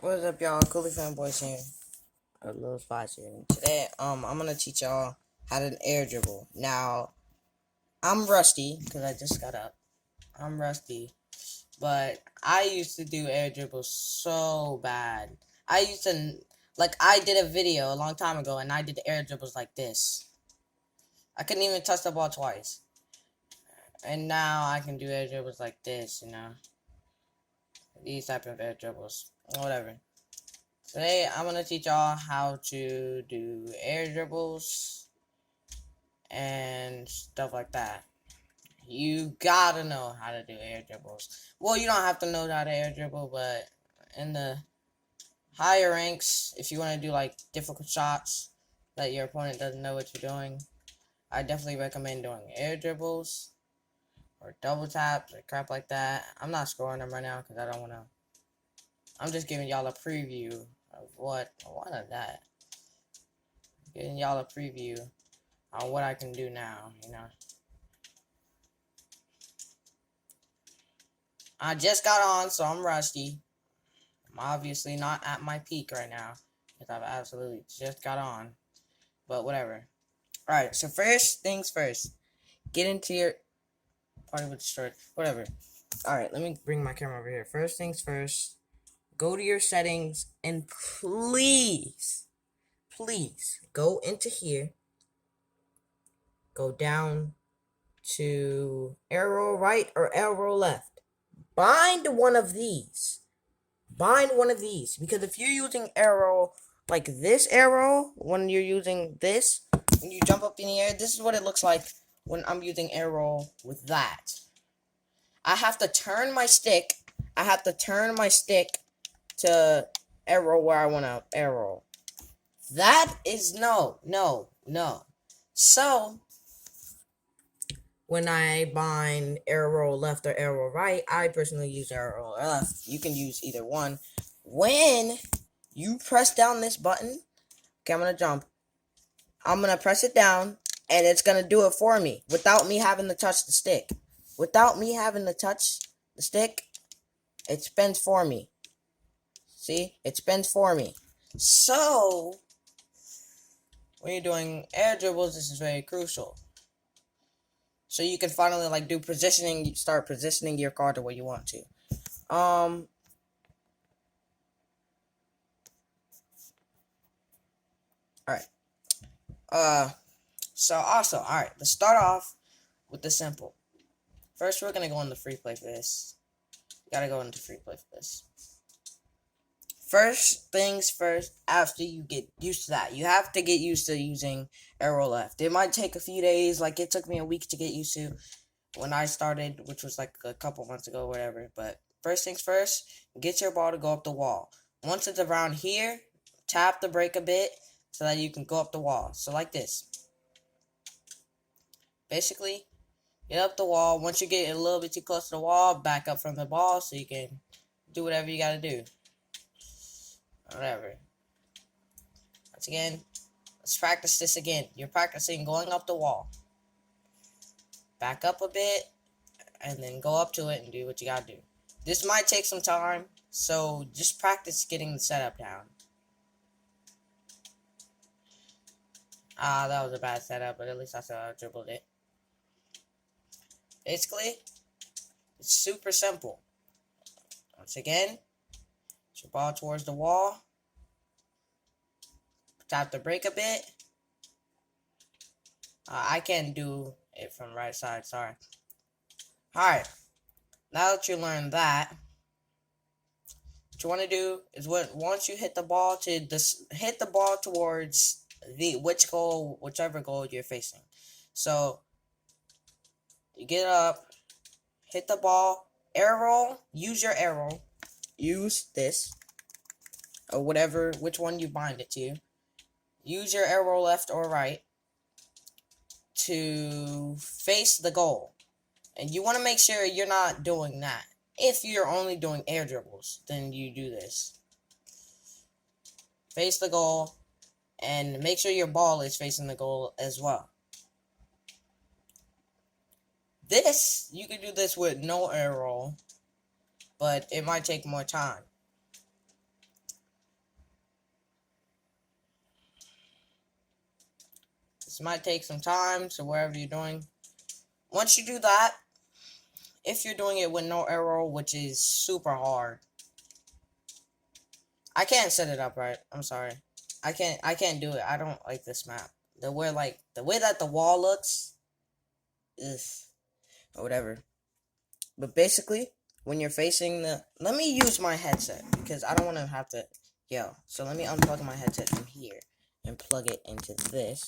What's up, y'all? Coolie Fanboys here. A little spots here. Today, I'm gonna teach y'all how to air dribble. Now, I'm rusty because I just got up. I'm rusty, but I used to do air dribbles so bad. I did a video a long time ago, and I did air dribbles like this. I couldn't even touch the ball twice, and now I can do air dribbles like this. These type of air dribbles, whatever. Today, I'm going to teach y'all how to do air dribbles and stuff like that. You gotta know how to do air dribbles. Well, you don't have to know how to air dribble, but in the higher ranks, if you want to do like difficult shots that your opponent doesn't know what you're doing, I definitely recommend doing air dribbles or double taps or crap like that. I'm not scoring them right now because I don't want to. I'm just giving y'all a preview of what of that. Giving y'all a preview on what I can do now. I just got on, so I'm rusty. I'm obviously not at my peak right now, because I've absolutely just got on. But whatever. Alright, so first things first. Get into your party with the start. Whatever. Alright, let me bring my camera over here. First things first. Go to your settings and please go into here. Go down to arrow right or arrow left. Bind one of these. Because if you're using arrow like this arrow, when you're using this, when you jump up in the air, this is what it looks like when I'm using arrow with that. I have to turn my stick. To arrow where I want to arrow. That is no. So, when I bind arrow left or arrow right, I personally use arrow left. You can use either one. When you press down this button, okay, I'm going to jump. I'm going to press it down, and it's going to do it for me without me having to touch the stick. It spins for me. See? It spins for me. So, when you're doing air dribbles, this is very crucial. So you can finally do positioning, start positioning your card the way you want to. Alright. So also, alright, let's start off with the simple. First, we're gonna go into free play for this. Gotta go into free play for this. First things first, after you get used to that, you have to get used to using arrow left. It might take a few days, like it took me a week to get used to when I started, which was like a couple months ago, whatever. But first things first, get your ball to go up the wall. Once it's around here, tap the brake a bit so that you can go up the wall. So like this. Basically, get up the wall. Once you get a little bit too close to the wall, back up from the ball so you can do whatever you gotta do. Whatever. Once again, let's practice this again. You're practicing going up the wall. Back up a bit, and then go up to it and do what you gotta do. This might take some time, so just practice getting the setup down. That was a bad setup, but at least I saw I dribbled it. Basically, it's super simple. Once again, put your ball towards the wall. Tap the brake a bit. I can't do it from the right side, sorry. Alright, now that you learned that, what you want to do is once you hit the ball hit the ball towards whichever goal you're facing. So you get up, hit the ball, arrow, use your arrow, use this or which one you bind it to. Use your arrow left or right to face the goal. And you want to make sure you're not doing that. If you're only doing air dribbles, then you do this. Face the goal, and make sure your ball is facing the goal as well. You can do this with no arrow, but it might take more time. This might take some time, so wherever you're doing. Once you do that, if you're doing it with no arrow, which is super hard. I can't set it up right. I'm sorry. I can't do it. I don't like this map. The way that the wall looks is or whatever. But basically, when you're facing the let me use my headset because I don't want to have to yell. So let me unplug my headset from here and plug it into this.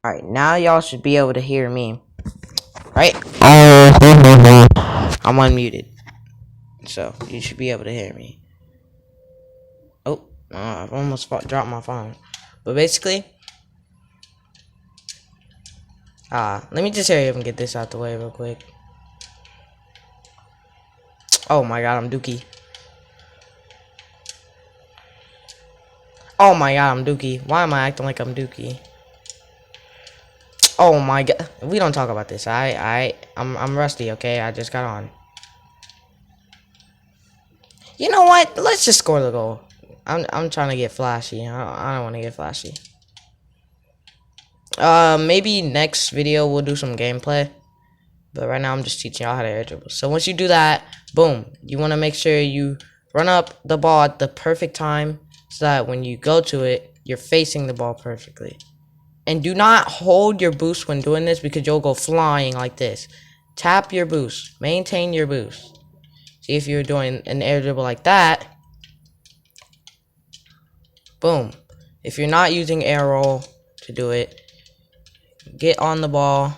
Alright, now y'all should be able to hear me. Right? I'm unmuted. So you should be able to hear me. Oh, I've almost dropped my phone. But basically, let me just hurry up and get this out the way real quick. Oh my god, I'm dookie. Oh my god, I'm dookie. Why am I acting like I'm dookie? Oh my god, we don't talk about this. I'm rusty, okay? I just got on. You know what? Let's just score the goal. I'm trying to get flashy. I don't want to get flashy. Maybe next video we'll do some gameplay. But right now I'm just teaching y'all how to air dribble. So once you do that, boom, you want to make sure you run up the ball at the perfect time so that when you go to it, you're facing the ball perfectly. And do not hold your boost when doing this because you'll go flying like this. Tap your boost. Maintain your boost. See, if you're doing an air dribble like that, boom. If you're not using air roll to do it, get on the ball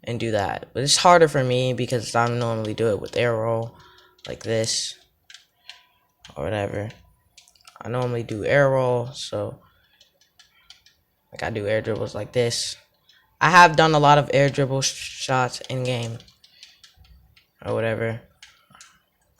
and do that. But it's harder for me because I normally do it with air roll like this or whatever. I normally do air roll, so like I do air dribbles like this. I have done a lot of air dribble shots in game or whatever.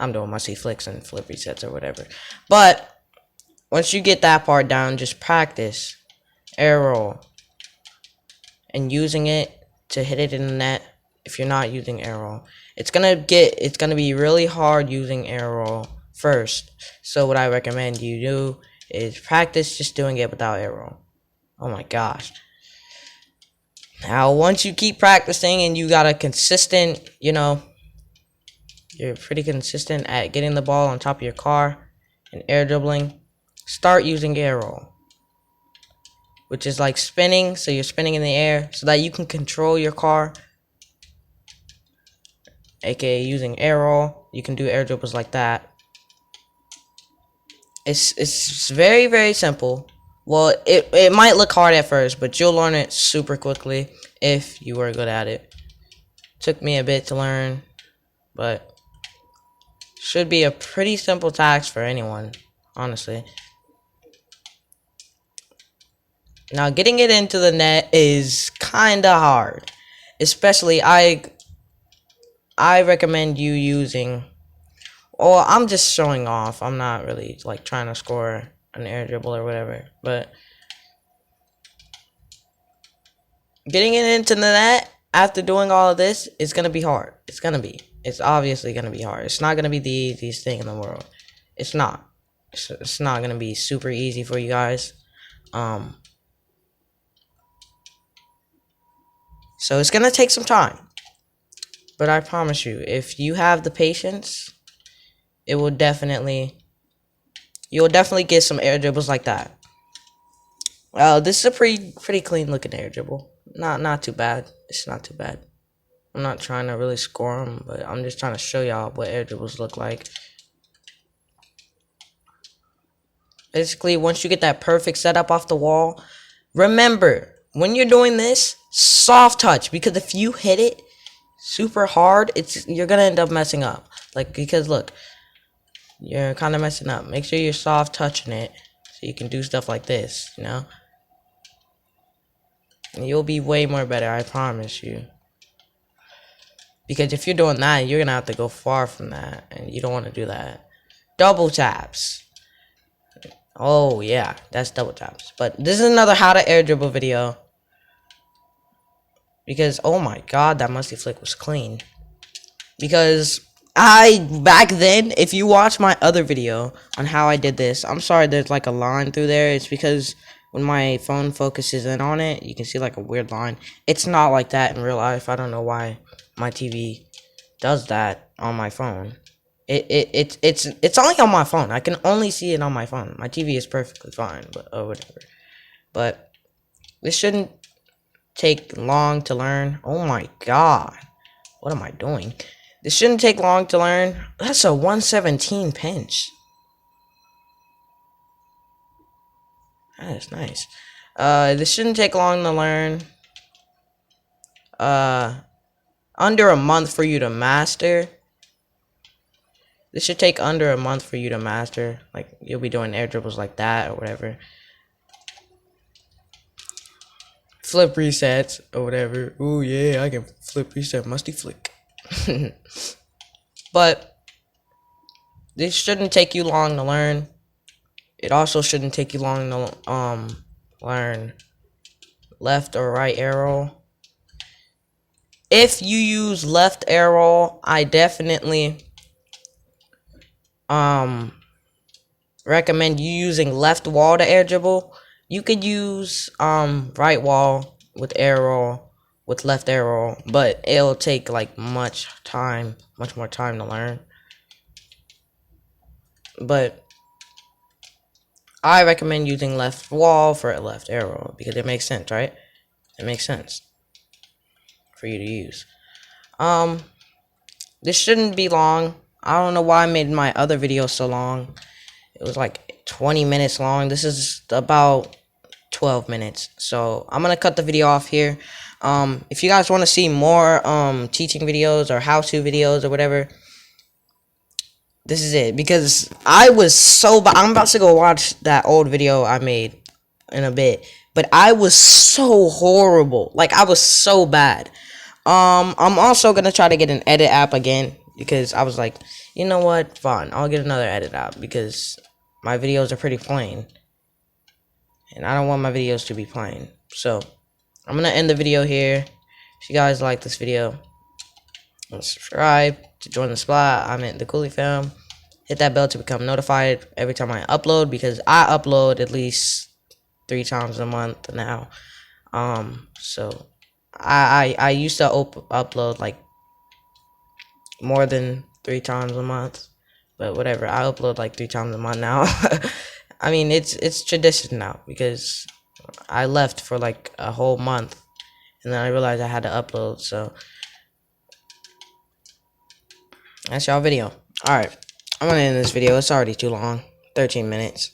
I'm doing musty flicks and flip resets or whatever. But once you get that part down, just practice air roll and using it to hit it in the net. If you're not using air roll, it's gonna be really hard using air roll first. So what I recommend you do is practice just doing it without air roll. Oh my gosh. Now once you keep practicing and you got a consistent, you're pretty consistent at getting the ball on top of your car and air dribbling, start using air roll, which is like spinning. So you're spinning in the air so that you can control your car, aka using air roll. You can do air dribbles like that. It's very, very simple. Well, it might look hard at first, but you'll learn it super quickly if you were good at it. Took me a bit to learn, but should be a pretty simple task for anyone, honestly. Now, getting it into the net is kind of hard. Especially, I recommend you using... Well, I'm just showing off. I'm not really, like, trying to score an air dribble or whatever. But getting it into the net after doing all of this is going to be hard. It's going to be. It's obviously going to be hard. It's not going to be the easiest thing in the world. It's not. It's not going to be super easy for you guys. So it's going to take some time. But I promise you, if you have the patience, it will definitely... You'll definitely get some air dribbles like that. Well, this is a pretty clean looking air dribble. Not too bad. It's not too bad. I'm not trying to really score them, but I'm just trying to show y'all what air dribbles look like. Basically, once you get that perfect setup off the wall, remember, when you're doing this, soft touch, because if you hit it super hard, you're gonna end up messing up. Like, because look, you're kind of messing up. Make sure you're soft touching it so you can do stuff like this, and you'll be way more better, I promise you. Because if you're doing that, you're gonna have to go far from that, and you don't want to do that. Double taps. Oh yeah, that's double taps. But this is another how to air dribble video. Because oh my god, that musty flick was clean. Because back then, if you watch my other video on how I did this, I'm sorry there's like a line through there. It's because when my phone focuses in on it, you can see like a weird line. It's not like that in real life. I don't know why my TV does that on my phone. It's only on my phone. I can only see it on my phone. My TV is perfectly fine, but whatever. But this shouldn't take long to learn. Oh my god. What am I doing? This shouldn't take long to learn. That's a 117 pinch. That is nice. This shouldn't take long to learn. Under a month for you to master. This should take under a month for you to master. Like, you'll be doing air dribbles like that or whatever. Flip resets or whatever. Oh yeah, I can flip reset, musty flick. But this shouldn't take you long to learn. It also shouldn't take you long to learn left or right arrow. If you use left arrow, I definitely recommend you using left wall to air dribble. You could use right wall with arrow with left arrow, but it'll take like much more time to learn. But I recommend using left wall for a left arrow because it makes sense, right? It makes sense for you to use. This shouldn't be long. I don't know why I made my other video so long. It was like 20 minutes long. This is about 12 minutes. So I'm gonna cut the video off here. If you guys want to see more teaching videos or how-to videos or whatever, this is it. Because I was so bad. I'm about to go watch that old video I made in a bit, but I was so horrible. Like, I was so bad. I'm also gonna try to get an edit app again because I was like, you know what, fine, I'll get another edit app because my videos are pretty plain and I don't want my videos to be plain. So I'm gonna end the video here. If you guys like this video, subscribe to join the spot. I'm at the Coolie Fam. Hit that bell to become notified every time I upload, because I upload at least 3 times a month now. So I used to upload like more than 3 times a month, but whatever. I upload like 3 times a month now. I mean, it's tradition now because I left for like a whole month, and then I realized I had to upload. So that's y'all video. Alright, I'm gonna end this video. It's already too long. 13 minutes.